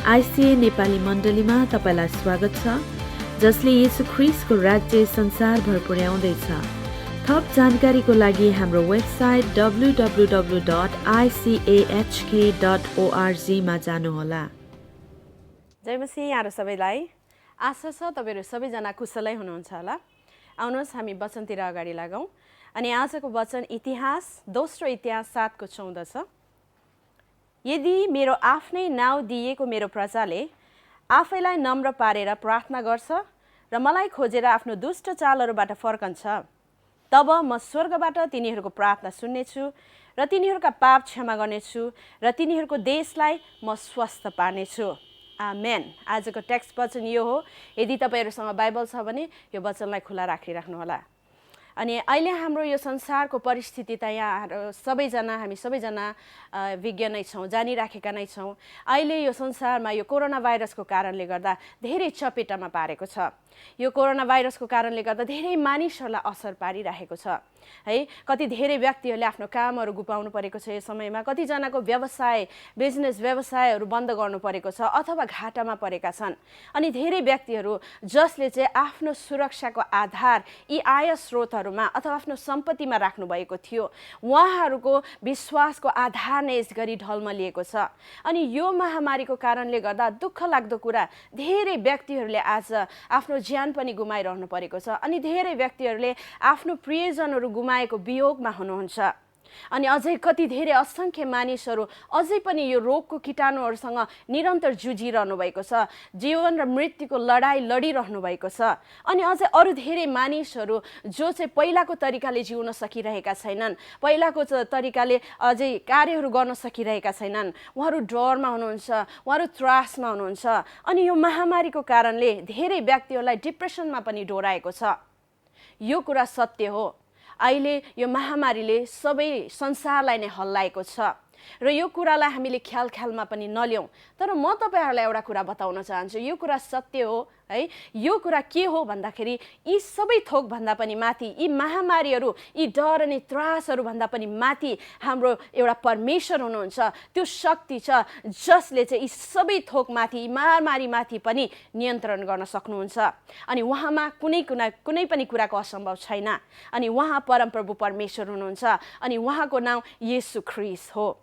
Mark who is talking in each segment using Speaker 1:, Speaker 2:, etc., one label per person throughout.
Speaker 1: ICA Nepali मण्डलीमा तपाईलाई स्वागत छ, जसले येशू ख्रीष्टको राज्य संसारभर पुर्याउँदैछ। थप जानकारीको लागि हाम्रो वेबसाइट www.icahk.org मा जानुहोला।
Speaker 2: जय मसीह यहाँहरू सबैलाई। आशा छ तपाईहरु सबैजना कुशलै हुनुहुन्छ होला। आउनुहोस् हामी वचनतिर अगाडि लागौं। अनि आजको वचन इतिहास दोस्रो इतिहास 7 को 14 छ। यदि मेरो आफ्नै नाउँ दिएको मेरो प्रजाले आफैलाई नम्र पारेर प्रार्थना गर्छ र मलाई खोजेर आफ्नो दुष्ट चालहरूबाट फर्कन्छ, तब म स्वर्गबाट तिनीहरूको प्रार्थना सुन्नेछु र तिनीहरूका पाप क्षमा गर्नेछु र तिनीहरूको देशलाई म स्वस्थ पार्नेछु। आमेन। आजको टेक्स्ट वचन यो हो। यदि तपाईहरुसँग बाइबल छ भने यो वचनलाई खुला राखिराख्नु होला। अनि अहिले हाम्रो यो संसारको परिस्थिति त यहाँ हामी सबैजना विज्ञ नै छौं, जानिराखेका नै छौं। अहिले यो संसारमा यो कोरोना भाइरसको कारणले गर्दा धेरै चपेटामा पारेको छ। यो कोरोना भाइरसको कारणले गर्दा धेरै मानिसहरूलाई असर पारिरहेको छ है। कति धेरै व्यक्तिहरूले आफ्नो कामहरू गुपाउनु परेको छ। यो समयमा कतिजनाको बिजनेस व्यवसायहरू बन्द गर्नु परेको छ अथवा घाटामा परेका छन्। अनि धेरै व्यक्तिहरू जसले चाहिँ आफ्नो सुरक्षाको आधार यी आय स्रोतहरूमा अथवा आफ्नो सम्पत्तिमा राख्नु भएको थियो, उहाँहरूको विश्वासको आधार नै यस गरी ढल्मलिएको छ। अनि यो महामारीको कारणले गर्दा दुःख लाग्दो कुरा, धेरै व्यक्तिहरूले आज आफ्नो ज्यान पनि गुमाइरहनु परेको छ। अनि धेरै व्यक्तिहरूले आफ्नो प्रियजनहरू गुमाएको वियोगमा हुनुहुन्छ। अनि अझै कति धेरै असंख्य मानिसहरू अझै पनि यो रोगको कीटाणुहरूसँग निरन्तर जुझिरहनु भएको छ। जीवन र मृत्युको लडाई लडिरहनु भएको छ। अनि अझै अरू धेरै मानिसहरू जो चाहिँ पहिलाको तरिकाले जिउन सकिरहेका छैनन्, पहिलाको तरिकाले अझै कार्यहरू गर्न सकिरहेका छैनन्, उहाँहरू डरमा हुनुहुन्छ, उहाँहरू त्रासमा हुनुहुन्छ। अनि यो महामारीको कारणले धेरै व्यक्तिहरूलाई डिप्रेसनमा पनि डोराएको छ। यो कुरा सत्य हो। अहिले यो महामारीले सबै संसारलाई नै हल्लाएको छ र यो कुरालाई हामीले ख्यालमा पनि नलियौं। तर म तपाईहरुलाई एउटा कुरा बताउन चाहन्छु। यो कुरा सत्य हो है। यो कुरा के हो भन्दाखेरि यी सबै थोक भन्दा पनि माथि, यी महामारीहरू, यी डर अनि त्रासहरू भन्दा पनि माथि हाम्रो एउटा परमेश्वर हुनुहुन्छ। त्यो शक्ति छ जसले चाहिँ यी सबै थोक माथि, यी महामारी माथि पनि नियन्त्रण गर्न सक्नुहुन्छ। अनि उहाँमा कुनै पनि कुराको असम्भव छैन। अनि उहाँ परमप्रभु परमेश्वर हुनुहुन्छ। अनि उहाँको नाम येशू ख्रीष्ट हो।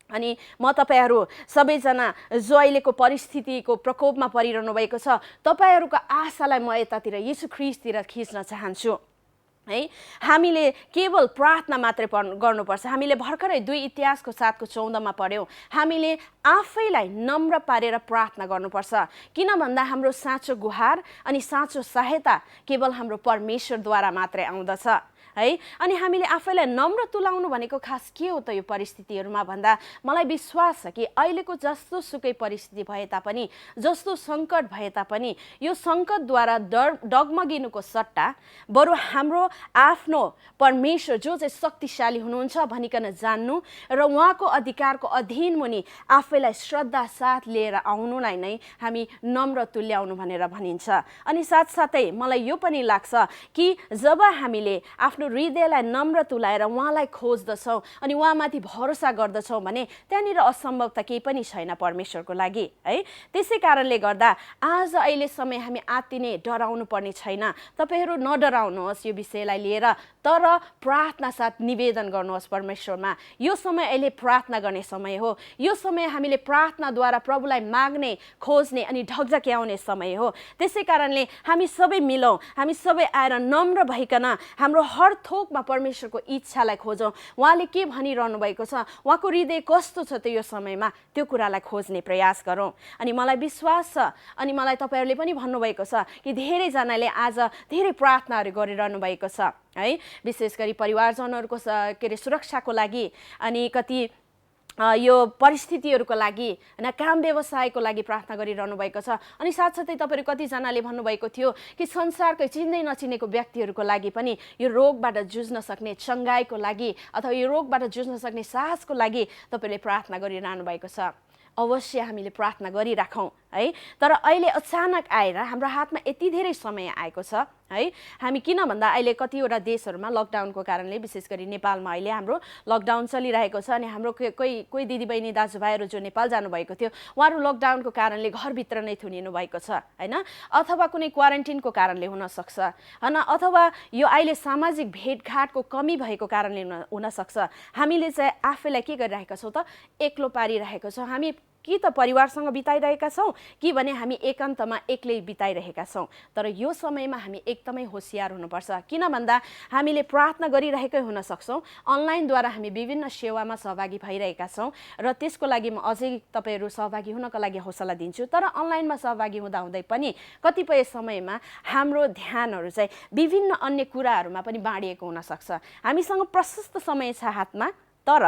Speaker 2: अनि म तपाईहरु सबैजना जो अहिलेको परिस्थितिको प्रकोपमा परिरहनु भएको छ, तपाईहरुको आशालाई म यतातिर येशू ख्रीष्टतिर खिच्न चाहन्छु है। हामीले केवल प्रार्थना मात्रै गर्नुपर्छ। हामीले भर्खरै 2 इतिहासको 7 को 14 मा पढ्यौं। हामीले आफैलाई नम्र पारेर प्रार्थना गर्नुपर्छ। किन भन्दा हाम्रो साँचो गुहार अनि साँचो सहायता केवल हाम्रो परमेश्वरद्वारा मात्रै आउँदछ है। अनि हामीले आफैलाई नम्र तुलाउनु भनेको खास के हो त यो परिस्थितिहरुमा भन्दा मलाई विश्वास छ कि अहिलेको जस्तो सुकै परिस्थिति भए तापनि, जस्तो संकट भए तापनि, यो संकटद्वारा डगमगिनुको सट्टा बरु हाम्रो आफ्नो परमेश्वर जो चाहिँ शक्तिशाली हुनुहुन्छ भनिकन जान्नु र उहाँको अधिकारको अधीन मुनि आफैलाई श्रद्धा साथ लिएर आउनुलाई नै हामी नम्र तुल्याउनु भनेर भनिन्छ। अनि साथसाथै मलाई यो पनि लाग्छ कि जब हामीले आफ्नो हृदयलाई नम्र तुलाएर उहाँलाई खोज्दछौं अनि उहाँमाथि भरोसा गर्दछौं भने त्यहाँनिर असम्भव त केही पनि छैन परमेश्वरको लागि है। त्यसै कारणले गर्दा आज अहिले समय हामी आत्तिने डराउनु पर्ने छैन। तपाईहरु नडराउनुहोस् यो विषयलाई लिएर, तर प्रार्थना साथ निवेदन गर्नुहोस् परमेश्वरमा। यो समय अहिले प्रार्थना गर्ने समय हो। यो समय हामीले प्रार्थनाद्वारा प्रभुलाई माग्ने, खोज्ने अनि ढकझक्याउने समय हो। त्यसै कारणले हामी सबै मिलौं, हामी सबै आएर नम्र भइकन हाम्रो हर थोकमा परमेश्वरको इच्छालाई खोजौं। उहाँले के भनिरहनु भएको छ, उहाँको हृदय कस्तो छ त्यो समयमा, त्यो कुरालाई खोज्ने प्रयास गरौं। अनि मलाई विश्वास छ, अनि मलाई तपाईहरुले पनि भन्नुभएको छ कि धेरै जनाले आज धेरै प्रार्थनाहरू गरिरहनु भएको छ है। विशेष गरी परिवारजनहरुको सुरक्षाको लागि, अनि कति यो परिस्थितिहरुको लागि, काम व्यवसायको लागि प्रार्थना गरिरहनु भएको छ। अनि साथसाथै तपाईहरु कतिजनाले भन्नुभएको थियो कि संसारकै चिन्दै नचिनेको व्यक्तिहरुको लागि पनि यो रोगबाट जुझ्न सक्ने चंगाईको लागि अथवा यो रोगबाट जुझ्न सक्ने साहसको लागि तपाईहरुले प्रार्थना गरिरहनु भएको छ। अवश्य हामीले प्रार्थना गरिराखौं है। तर अहिले अचानक आएर हाम्रो हातमा यति धेरै समय आएको छ है। हामी किन भन्दा अहिले कतिवटा देशहरूमा लकडाउनको कारणले, विशेष गरी नेपालमा अहिले हाम्रो लकडाउन चलिरहेको छ अनि हाम्रो कोही दिदीबहिनी दाजुभाइहरू जो नेपाल जानुभएको थियो उहाँहरू लकडाउनको कारणले घरभित्र नै थुनिनु भएको छ होइन, अथवा कुनै क्वारेन्टिनको कारणले हुनसक्छ होइन, अथवा यो अहिले सामाजिक भेटघाटको कमी भएको कारणले हुनसक्छ। हामीले चाहिँ आफैलाई के गरिरहेका छौँ त, एक्लो पारिरहेको छौँ। हामी कि त परिवारसँग बिताइरहेका छौँ कि भने हामी एकान्तमा एक्लै बिताइरहेका छौँ। तर यो समयमा हामी एकदमै होसियार हुनुपर्छ, किन भन्दा हामीले प्रार्थना गरिरहेकै हुन सक्छौँ, अनलाइनद्वारा हामी विभिन्न सेवामा सहभागी भइरहेका छौँ र त्यसको लागि म अझै तपाईँहरू सहभागी हुनको लागि हौसला दिन्छु। तर अनलाइनमा सहभागी हुँदाहुँदै पनि कतिपय समयमा हाम्रो ध्यानहरू चाहिँ विभिन्न अन्य कुराहरूमा पनि बाँडिएको हुनसक्छ। हामीसँग प्रशस्त समय छ हातमा, तर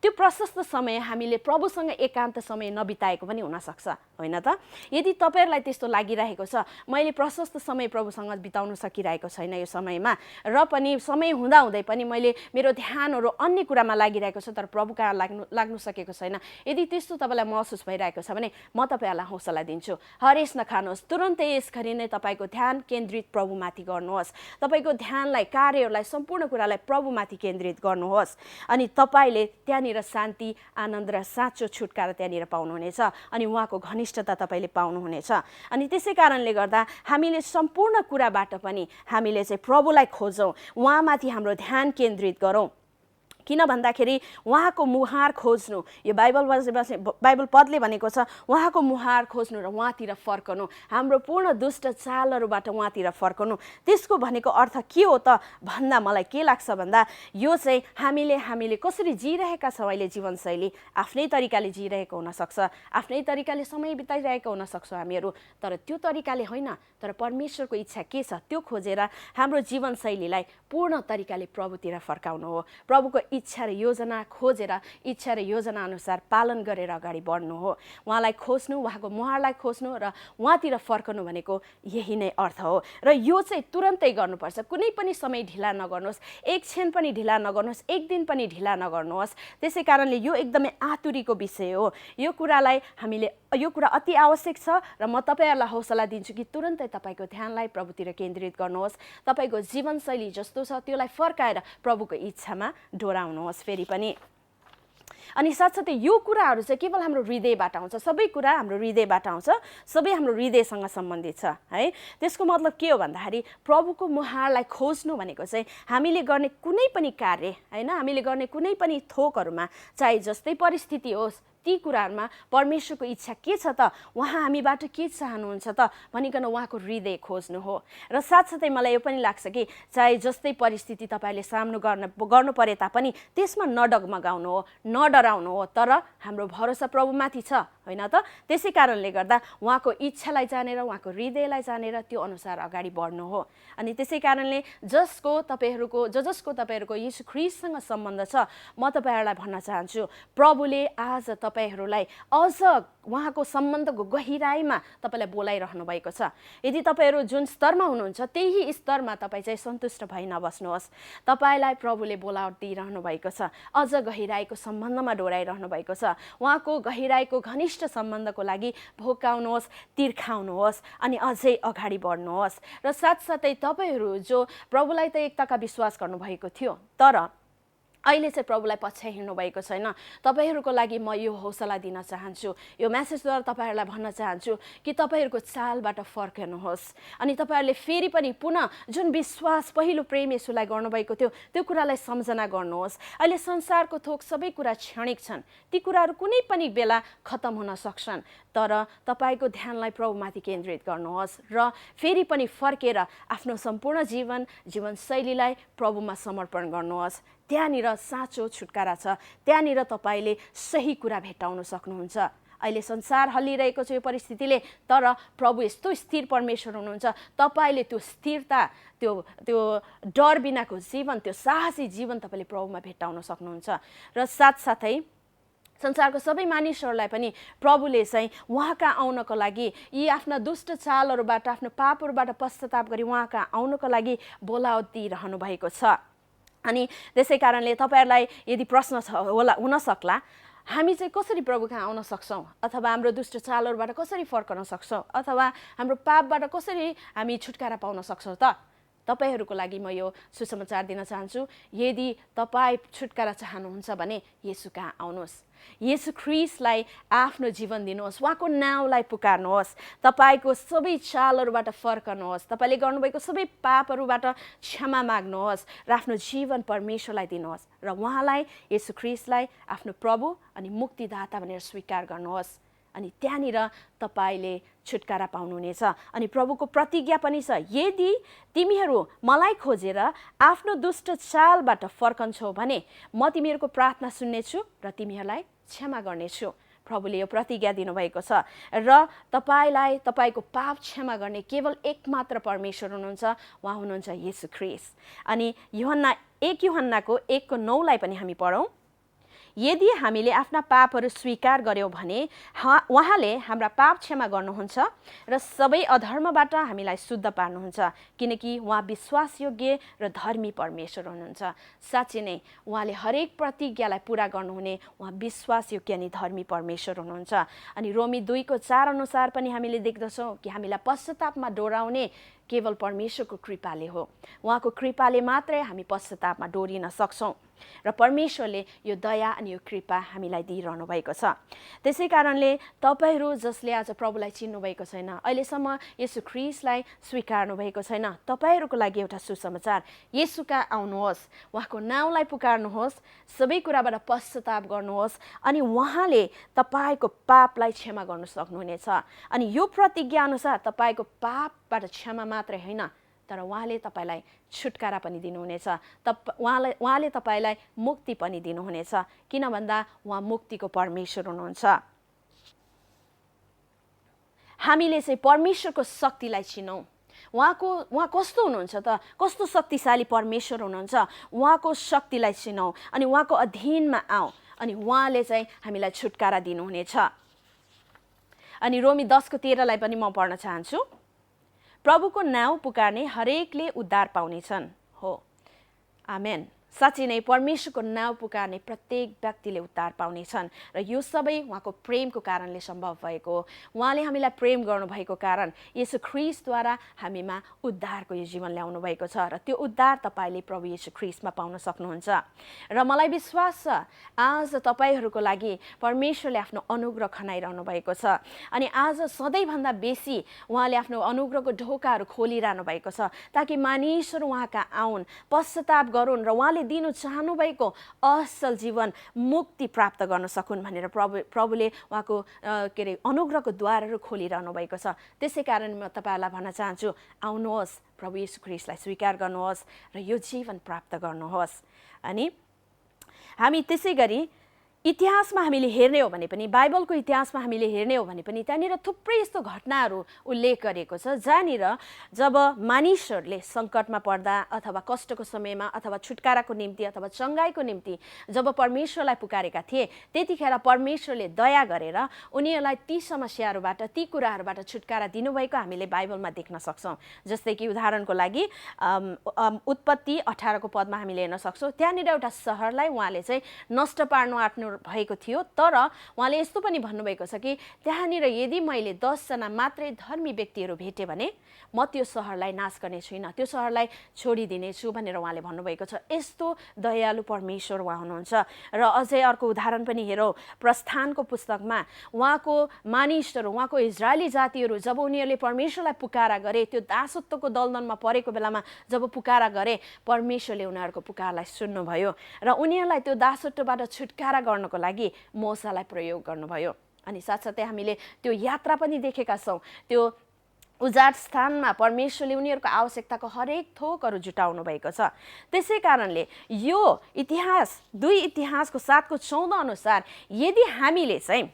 Speaker 2: त्यो प्रशस्त समय हामीले प्रभुसँग एकान्त समय नबिताएको पनि हुनसक्छ होइन त। यदि तपाईँहरूलाई त्यस्तो लागिरहेको छ मैले प्रशस्त समय प्रभुसँग बिताउन सकिरहेको छैन यो समयमा, र पनि समय हुँदाहुँदै पनि मैले मेरो ध्यानहरू अन्य कुरामा लागिरहेको छ तर प्रभु कहाँ लाग्नु सकेको छैन, यदि त्यस्तो तपाईँलाई महसुस भइरहेको छ भने म तपाईँहरूलाई हौसला दिन्छु, हरेस नखानुहोस्, तुरन्तै यसरी नै तपाईँको ध्यान केन्द्रित प्रभुमाथि गर्नुहोस्। तपाईँको ध्यानलाई, कार्यहरूलाई, सम्पूर्ण कुरालाई प्रभुमाथि केन्द्रित गर्नुहोस् अनि तपाईँले त्यहाँनिर शान्ति, आनन्द र साँचो छुटकारा त्यहाँनिर पाउनुहुनेछ अनि उहाँको घनिष्ठता तपाईँले पाउनुहुनेछ। अनि त्यसै कारणले गर्दा हामीले सम्पूर्ण कुराबाट पनि हामीले चाहिँ प्रभुलाई खोजौँ, उहाँमाथि हाम्रो ध्यान केन्द्रित गरौँ। किन भन्दाखेरि उहाँको मुहार खोज्नु, यो बाइबल पदले भनेको छ उहाँको मुहार खोज्नु र उहाँतिर फर्कनु, हाम्रो पूर्ण दुष्ट चालहरूबाट उहाँतिर फर्कनु। त्यसको भनेको अर्थ के हो त भन्दा मलाई के लाग्छ भन्दा यो चाहिँ हामीले कसरी जिइरहेका छौँ अहिले जीवनशैली, आफ्नै तरिकाले जिइरहेको हुनसक्छ, आफ्नै तरिकाले समय बिताइरहेको हुनसक्छौँ हामीहरू, तर त्यो तरिकाले होइन, तर परमेश्वरको इच्छा के छ त्यो खोजेर हाम्रो जीवनशैलीलाई पूर्ण तरिकाले प्रभुतिर फर्काउनु हो। प्रभुको इच्छा र योजना खोजेर, इच्छा र योजना अनुसार पालन गरेर अगाडि बढ्नु हो। उहाँलाई खोज्नु, उहाँको मुहारलाई खोज्नु र उहाँतिर फर्कनु भनेको यही नै अर्थ हो। र यो चाहिँ तुरन्तै गर्नुपर्छ, कुनै पनि समय ढिला नगर्नुहोस्, एक क्षण पनि ढिला नगर्नुहोस्, एक दिन पनि ढिला नगर्नुहोस्। त्यसै कारणले यो एकदमै आतुरीको विषय हो। यो कुरा अति आवश्यक छ र म तपाईँहरूलाई हौसला दिन्छु कि तुरन्तै तपाईँको ध्यानलाई प्रभुतिर केन्द्रित गर्नुहोस्। तपाईँको जीवनशैली जस्तो छ त्यसलाई फर्काएर प्रभुको इच्छामा डोराउनुहोस् फेरि पनि। अनि साथसाथै यो कुराहरू चाहिँ केवल हाम्रो हृदयबाट आउँछ, सबै कुरा हाम्रो हृदयबाट आउँछ, सबै हाम्रो हृदयसँग सम्बन्धित छ है। त्यसको मतलब के हो भन्दाखेरि प्रभुको मुहारलाई खोज्नु भनेको चाहिँ हामीले गर्ने कुनै पनि कार्य होइन, हामीले गर्ने कुनै पनि थोकहरूमा, चाहे जस्तै परिस्थिति होस्, ती कुराहरूमा परमेश्वरको इच्छा के छ त, उहाँ हामीबाट के चाहनुहुन्छ त भनिकन उहाँको हृदय खोज्नु हो। र साथसाथै मलाई यो पनि लाग्छ कि चाहे जस्तै परिस्थिति तपाईँले सामना गर्नु परे तापनि त्यसमा नडगमगाउनु हो, नडराउनु हो, तर हाम्रो भरोसा प्रभुमाथि छ होइन त। त्यसै कारणले गर्दा उहाँको इच्छालाई जानेर, उहाँको हृदयलाई जानेर त्यो अनुसार अगाडि बढ्नु हो। अनि त्यसै कारणले जसको तपाईँहरूको यीशु ख्रीष्टसँग सम्बन्ध छ, म तपाईँहरूलाई भन्न चाहन्छु प्रभुले आज तपाईँहरूलाई अझ उहाँको सम्बन्धको गहिराईमा तपाईँलाई बोलाइरहनु भएको छ। यदि तपाईँहरू जुन स्तरमा हुनुहुन्छ त्यही स्तरमा तपाईँ चाहिँ सन्तुष्ट भइ नबस्नुहोस्, तपाईँलाई प्रभुले बोलावट दिइरहनु भएको छ, अझ गहिराईको सम्बन्धमा डोराइरहनु भएको छ। उहाँको गहिराईको घनिष्ठ सम्बन्धको लागि भोकाउनुहोस्, तिर्खाउनुहोस् अनि अझै अगाडि बढ्नुहोस्। र साथसाथै तपाईँहरू जो प्रभुलाई त एकताका विश्वास गर्नुभएको थियो तर अहिले चाहिँ प्रभुलाई पछ्याइहिँड्नु भएको छैन, तपाईँहरूको लागि म यो हौसला दिन चाहन्छु, यो मेसेजद्वारा तपाईँहरूलाई भन्न चाहन्छु कि तपाईँहरूको चालबाट फर्कनुहोस् अनि तपाईँहरूले फेरि पनि पुनः जुन विश्वास पहिलो प्रेम यसुलाई गर्नुभएको थियो त्यो कुरालाई सम्झना गर्नुहोस्। अहिले संसारको थोक सबै कुरा क्षणिक छन्, ती कुराहरू कुनै पनि बेला खत्तम हुन सक्छन्, तर तपाईँको ध्यानलाई प्रभुमाथि केन्द्रित गर्नुहोस् र फेरि पनि फर्केर आफ्नो सम्पूर्ण जीवनशैलीलाई प्रभुमा समर्पण गर्नुहोस्। त्यहाँनिर साँचो छुटकारा छ, त्यहाँनिर तपाईँले सही कुरा भेट्टाउन सक्नुहुन्छ। अहिले संसार हल्लिरहेको छ यो परिस्थितिले, तर प्रभु यस्तो स्थिर परमेश्वर हुनुहुन्छ, तपाईँले त्यो स्थिरता, त्यो डर बिनाको जीवन, त्यो साहसी जीवन तपाईँले प्रभुमा भेट्टाउन सक्नुहुन्छ। र साथसाथै संसारको सबै मानिसहरूलाई पनि प्रभुले चाहिँ उहाँ कहाँ आउनको लागि, यी आफ्ना दुष्ट चालहरूबाट, आफ्नो पापहरूबाट पश्चाताप गरी उहाँ कहाँ आउनको लागि बोलावट दिइरहनु भएको छ। अनि त्यसै कारणले तपाईँहरूलाई यदि प्रश्न छ होला हुन सक्ला हामी चाहिँ कसरी प्रभु कहाँ आउन सक्छौँ, अथवा हाम्रो दुष्ट चालहरूबाट कसरी फर्कन सक्छौँ, अथवा हाम्रो पापबाट कसरी हामी छुटकारा पाउन सक्छौँ त? तपाईहरूको लागि म यो सुसमाचार दिन चाहन्छु। यदि तपाईँ छुटकारा चाहनुहुन्छ भने येशू कहाँ आउनुहोस्, येशू ख्रीष्टलाई आफ्नो जीवन दिनुहोस्, उहाँको नाउँलाई पुकार्नुहोस्, तपाईँको सबै चालहरूबाट फर्कनुहोस्, तपाईँले गर्नुभएको सबै पापहरूबाट क्षमा माग्नुहोस् र आफ्नो जीवन परमेश्वरलाई दिनुहोस् र उहाँलाई, येशू ख्रीष्टलाई आफ्नो प्रभु अनि मुक्तिदाता भनेर स्वीकार गर्नुहोस्। अनि त्यहाँनिर तपाईँले छुटकारा पाउनुहुनेछ। अनि प्रभुको प्रतिज्ञा पनि छ, यदि तिमीहरू मलाई खोजेर आफ्नो दुष्ट चालबाट फर्कन्छौ भने म तिमीहरूको प्रार्थना सुन्नेछु र तिमीहरूलाई क्षमा गर्नेछु। प्रभुले यो प्रतिज्ञा दिनुभएको छ र तपाईँलाई तपाईँको पाप क्षमा गर्ने केवल एकमात्र परमेश्वर हुनुहुन्छ, उहाँ हुनुहुन्छ येशू ख्रीष्ट। अनि एक युहन्नाको 1:9 पनि हामी पढौँ। यदि हामीले आफ्ना पापहरू स्वीकार गर्यौँ भने उहाँले हाम्रा पाप क्षमा गर्नुहुन्छ र सबै अधर्मबाट हामीलाई शुद्ध पार्नुहुन्छ, किनकि उहाँ विश्वासयोग्य र धर्मी परमेश्वर हुनुहुन्छ। साँच्चै नै उहाँले हरेक प्रतिज्ञालाई पुरा गर्नुहुने उहाँ विश्वासयोग्य अनि धर्मी परमेश्वर हुनुहुन्छ। अनि रोमी 2:4 अनुसार पनि हामीले देख्दछौँ कि हामीलाई पश्चातापमा डोराउने केवल परमेश्वरको कृपाले हो। उहाँको कृपाले मात्रै हामी पश्चातापमा डोरिन सक्छौँ र परमेश्वरले यो दया अनि यो कृपा हामीलाई दिइरहनु भएको छ। त्यसै कारणले तपाईँहरू जसले आज प्रभुलाई चिन्नुभएको छैन, अहिलेसम्म येशू ख्रीष्टलाई स्वीकार्नु भएको छैन, तपाईँहरूको लागि एउटा सुसमाचार, येशू कहाँ आउनुहोस्, उहाँको नाउँलाई पुकार्नुहोस्, सबै कुराबाट पश्चाताप गर्नुहोस् अनि उहाँले तपाईँको पापलाई क्षमा गर्नु सक्नुहुनेछ। अनि यो प्रतिज्ञा अनुसार तपाईँको पापबाट क्षमा मात्रै होइन, तर उहाँले तपाईँलाई छुटकारा पनि दिनुहुनेछ, उहाँले तपाईँलाई मुक्ति पनि दिनुहुनेछ, किन भन्दा उहाँ मुक्तिको परमेश्वर हुनुहुन्छ। हामीले चाहिँ परमेश्वरको शक्तिलाई चिनौँ। उहाँ कस्तो हुनुहुन्छ त, कस्तो शक्तिशाली परमेश्वर हुनुहुन्छ, उहाँको शक्तिलाई चिनौँ अनि उहाँको अधीनमा आऊ, अनि उहाँले चाहिँ हामीलाई छुटकारा दिनुहुनेछ। अनि रोमी 10:13 पनि म पढ्न चाहन्छु। प्रभुको नाउँ पुकार्ने हरेकले उद्धार पाउनेछन्। हो, आमेन। साँच्चै नै परमेश्वरको नाउँ पुकार्ने प्रत्येक व्यक्तिले उद्धार पाउनेछन् र यो सबै उहाँको प्रेमको कारणले सम्भव भएको हो। उहाँले हामीलाई प्रेम गर्नुभएको कारण येशू ख्रीष्टद्वारा हामीमा उद्धारको यो जीवन ल्याउनु भएको छ र त्यो उद्धार तपाईँले प्रभु येशू ख्रीष्टमा पाउन सक्नुहुन्छ। र मलाई विश्वास छ आज तपाईँहरूको लागि परमेश्वरले आफ्नो अनुग्रह खनाइरहनु भएको छ अनि आज सधैँभन्दा बेसी उहाँले आफ्नो अनुग्रहको ढोकाहरू खोलिरहनु भएको छ ताकि मानिसहरू उहाँका आउन्, पश्चाताप गरून् र उहाँले दिनु चाहनु भएको असल जीवन मुक्ति प्राप्त गर्न सकुन् भनेर प्रभुले उहाँको अनुग्रहको द्वारहरू खोलिरहनु भएको छ। त्यसै कारण म तपाईँहरूलाई भन्न चाहन्छु, आउनुहोस्, प्रभु येशू ख्रीष्टलाई स्वीकार गर्नुहोस् र यो जीवन प्राप्त गर्नुहोस्। अनि हामी त्यसै गरी इतिहासमा हामीले हेर्ने हो भने पनि, बाइबलको इतिहासमा हामीले हेर्ने हो भने पनि त्यहाँनिर थुप्रै यस्तो घटनाहरू उल्लेख गरिएको छ जहाँनिर जब मानिसहरूले सङ्कटमा पर्दा अथवा कष्टको समयमा अथवा छुटकाराको निम्ति अथवा चङ्गाइको निम्ति जब परमेश्वरलाई पुकारेका थिए, त्यतिखेर परमेश्वरले दया गरेर उनीहरूलाई ती समस्याहरूबाट, ती कुराहरूबाट छुटकारा दिनुभएको हामीले बाइबलमा देख्न सक्छौँ। जस्तै कि उदाहरणको लागि उत्पत्ति 18 पदमा हामीले हेर्न सक्छौँ, त्यहाँनिर एउटा सहरलाई उहाँले चाहिँ नष्ट पार्नु आँट्नु भएको थियो, तर उहाँले यस्तो पनि भन्नुभएको छ कि त्यहाँनिर यदि मैले 10 जना मात्रै धर्मी व्यक्तिहरू भेटेँ भने म त्यो सहरलाई नाश गर्ने छुइनँ, त्यो सहरलाई छोडिदिनेछु भनेर उहाँले भन्नुभएको छ। यस्तो दयालु परमेश्वर उहाँ हुनुहुन्छ। र अझै अर्को उदाहरण पनि हेरौँ, प्रस्थानको पुस्तकमा उहाँको मानिसहरू, उहाँको इजरायली जातिहरू जब उनीहरूले परमेश्वरलाई पुकारा गरे, त्यो दासत्वको दलदलमा परेको बेलामा जब पुकारा गरे, परमेश्वरले उनीहरूको पुकारलाई सुन्नुभयो र उनीहरूलाई त्यो दासत्वबाट छुटकारा गर्नको लागि मोसालाई प्रयोग गर्नुभयो। अनि साथसाथै हामीले त्यो यात्रा पनि देखेका छौँ, त्यो उजाड स्थानमा परमेश्वरले उनीहरूको आवश्यकताको हरेक थोकहरू जुटाउनु भएको छ। त्यसै कारणले यो इतिहास 2 इतिहासको 7:14 अनुसार यदि हामीले चाहिँ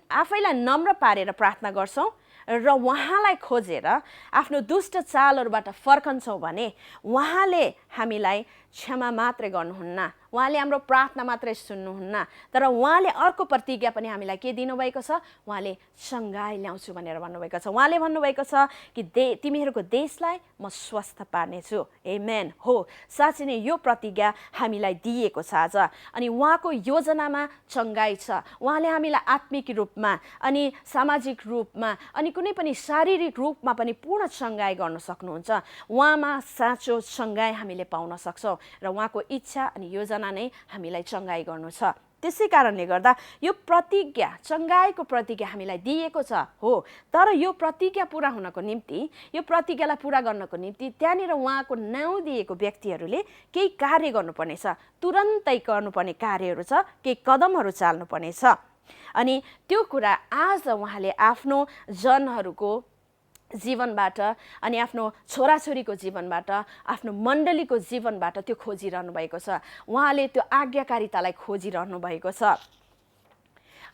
Speaker 2: आफैलाई नम्र पारेर प्रार्थना गर्छौँ र उहाँलाई खोजेर आफ्नो दुष्ट चालहरूबाट फर्कन्छौँ भने उहाँले हामीलाई क्षमा मात्रै गर्नुहुन्न, उहाँले हाम्रो प्रार्थना मात्रै सुन्नुहुन्न, तर उहाँले अर्को प्रतिज्ञा पनि हामीलाई के दिनुभएको छ, उहाँले चङ्गाई ल्याउँछु भनेर भन्नुभएको छ। उहाँले भन्नुभएको छ कि तिमीहरूको देशलाई म स्वस्थ पार्नेछु। आमेन। हो, साँच्चै नै यो प्रतिज्ञा हामीलाई दिएको छ आज। अनि उहाँको योजनामा चङ्गाई छ। उहाँले हामीलाई आत्मिक रूपमा अनि सामाजिक रूपमा अनि कुनै पनि शारीरिक रूपमा पनि पूर्ण चङ्गाई गर्न सक्नुहुन्छ। उहाँमा साँचो चङ्गाई हामीले पाउन सक्छौँ र उहाँको इच्छा अनि योजना नै हामीलाई चङ्गाई गर्नु छ। त्यसै कारणले गर्दा यो प्रतिज्ञा, चङ्गाईको प्रतिज्ञा हामीलाई दिएको छ। हो, तर यो प्रतिज्ञा पुरा हुनको निम्ति, यो प्रतिज्ञालाई पुरा गर्नको निम्ति त्यहाँनिर उहाँको नाउँ दिएको व्यक्तिहरूले केही कार्य गर्नुपर्नेछ, तुरन्तै गर्नुपर्ने कार्यहरू छ, केही कदमहरू चाल्नुपर्नेछ। अनि त्यो कुरा आज उहाँले आफ्नो जनहरूको जीवनबाट अनि आफ्नो छोराछोरीको जीवनबाट, आफ्नो मण्डलीको जीवनबाट त्यो खोजिरहनु भएको छ। उहाँले त्यो आज्ञाकारितालाई खोजिरहनु भएको छ।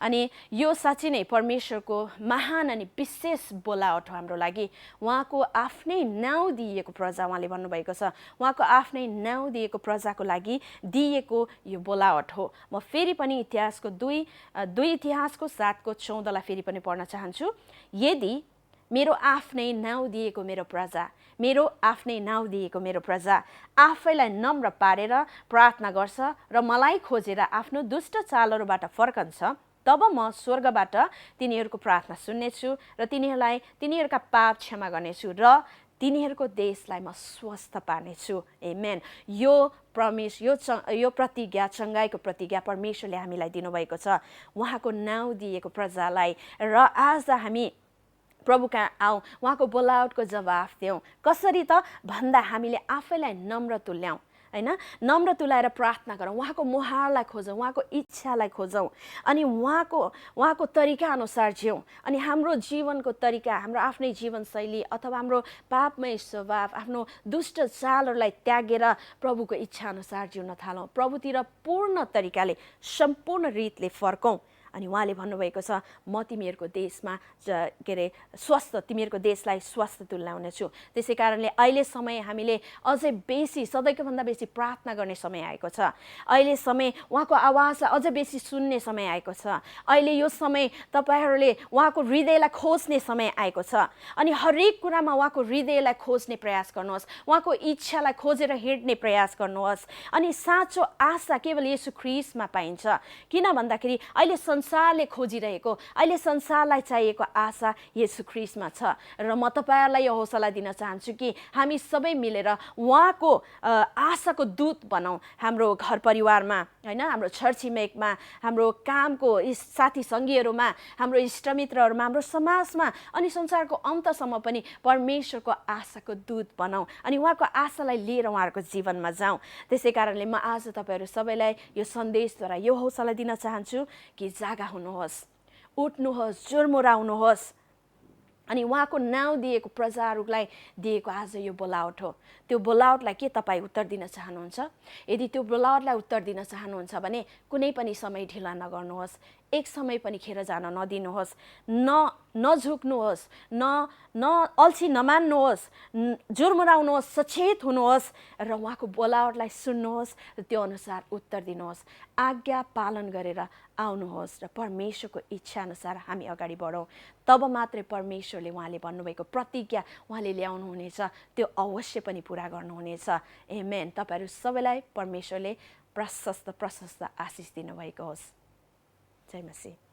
Speaker 2: अनि यो साँच्चै नै परमेश्वरको महान अनि विशेष बोलावट हो हाम्रो लागि। उहाँको आफ्नै नाउँ दिएको प्रजा, उहाँले भन्नुभएको छ, उहाँको आफ्नै नाउँ दिएको प्रजाको लागि दिएको यो बोलावट हो। म फेरि पनि इतिहासको 2 इतिहासको 7:14 फेरि पनि पढ्न चाहन्छु। यदि मेरो आफ्नै नाउँ दिएको मेरो प्रजा, मेरो आफ्नै नाउँ दिएको मेरो प्रजा आफैलाई नम्र पारेर प्रार्थना गर्छ र मलाई खोजेर आफ्नो दुष्ट चालहरूबाट फर्कन्छ, तब म स्वर्गबाट तिनीहरूको प्रार्थना सुन्नेछु र तिनीहरूका पाप क्षमा गर्नेछु र तिनीहरूको देशलाई म स्वस्थ पार्नेछु। आमेन। यो प्रतिज्ञा, चङ्गाईको प्रतिज्ञा परमेश्वरले हामीलाई दिनुभएको छ, उहाँको नाउँ दिएको प्रजालाई। र आज हामी प्रभु कहाँ आऊ, उहाँको बोलावटको जवाफ दिउँ। कसरी त भन्दा हामीले आफैलाई नम्र तुल्याउँ, हैन? नम्र तुल्याएर प्रार्थना गरौँ, उहाँको मुहारलाई खोजौँ, उहाँको इच्छालाई खोजौँ अनि उहाँको तरिका अनुसार जिउँ। अनि हाम्रो जीवनको तरिका, हाम्रो आफ्नै जीवनशैली अथवा हाम्रो पापमय स्वभाव, आफ्नो दुष्ट चालहरूलाई त्यागेर प्रभुको इच्छा अनुसार जिउन थालौँ। प्रभुतिर पूर्ण तरिकाले, सम्पूर्ण रीतले फर्कौँ। अनि उहाँले भन्नुभएको छ, म तिमीहरूको देशमा तिमीहरूको देशलाई स्वस्थ तुल्याउनेछु। त्यसै कारणले अहिले समय हामीले अझै बेसी, सधैँको भन्दा बेसी प्रार्थना गर्ने समय आएको छ। अहिले समय उहाँको आवाजलाई अझै बेसी सुन्ने समय आएको छ। अहिले यो समय तपाईँहरूले उहाँको हृदयलाई खोज्ने समय आएको छ। अनि हरेक कुरामा उहाँको हृदयलाई खोज्ने प्रयास गर्नुहोस्, उहाँको इच्छालाई खोजेर हिँड्ने प्रयास गर्नुहोस्। अनि साँचो आशा केवल येशू ख्रीष्टमा पाइन्छ। किन भन्दाखेरि अहिले संसारले खोजिरहेको, अहिले संसारलाई चाहिएको आशा येशू ख्रीष्टमा छ। र म तपाईँहरूलाई यो हौसला दिन चाहन्छु कि हामी सबै मिलेर उहाँको आशाको दूत बनाऊ। हाम्रो घर परिवारमा, हैन, हाम्रो छरछिमेकमा, हाम्रो कामको साथी सङ्गीहरूमा, हाम्रो इष्टमित्रहरूमा, हाम्रो समाजमा अनि संसारको अन्तसम्म पनि परमेश्वरको आशाको दूत बनाऊ अनि उहाँको आशालाई लिएर उहाँहरूको जीवनमा जाउँ। त्यसै कारणले म आज तपाईँहरू सबैलाई यो सन्देशद्वारा यो हौसला दिन चाहन्छु कि जागा हुनुहोस्, उठ्नुहोस्, जुर्मुराउनुहोस्। अनि उहाँको नाउँ दिएको प्रजाहरूलाई दिएको आज यो बोलावट हो। त्यो बोलावटलाई के तपाईँ उत्तर दिन चाहनुहुन्छ? यदि त्यो बोलावटलाई उत्तर दिन चाहनुहुन्छ भने कुनै पनि समय ढिला नगर्नुहोस्, एक समय पनि खेर जान नदिनुहोस्, नझुक्नुहोस्, अल्छी नमान्नुहोस्, जुर्मुराउनुहोस्, सचेत हुनुहोस् र उहाँको बोलावटलाई सुन्नुहोस् र त्यो अनुसार उत्तर दिनुहोस्। आज्ञा पालन गरेर आउनुहोस् र परमेश्वरको इच्छा अनुसार हामी अगाडि बढौँ। तब मात्रै परमेश्वरले उहाँले भन्नुभएको प्रतिज्ञा उहाँले ल्याउनुहुनेछ, त्यो अवश्य पनि पुरा गर्नुहुनेछ। आमेन। तपाईँहरू सबैलाई परमेश्वरले प्रशस्त आशिष दिनुभएको होस्। जय मसीह।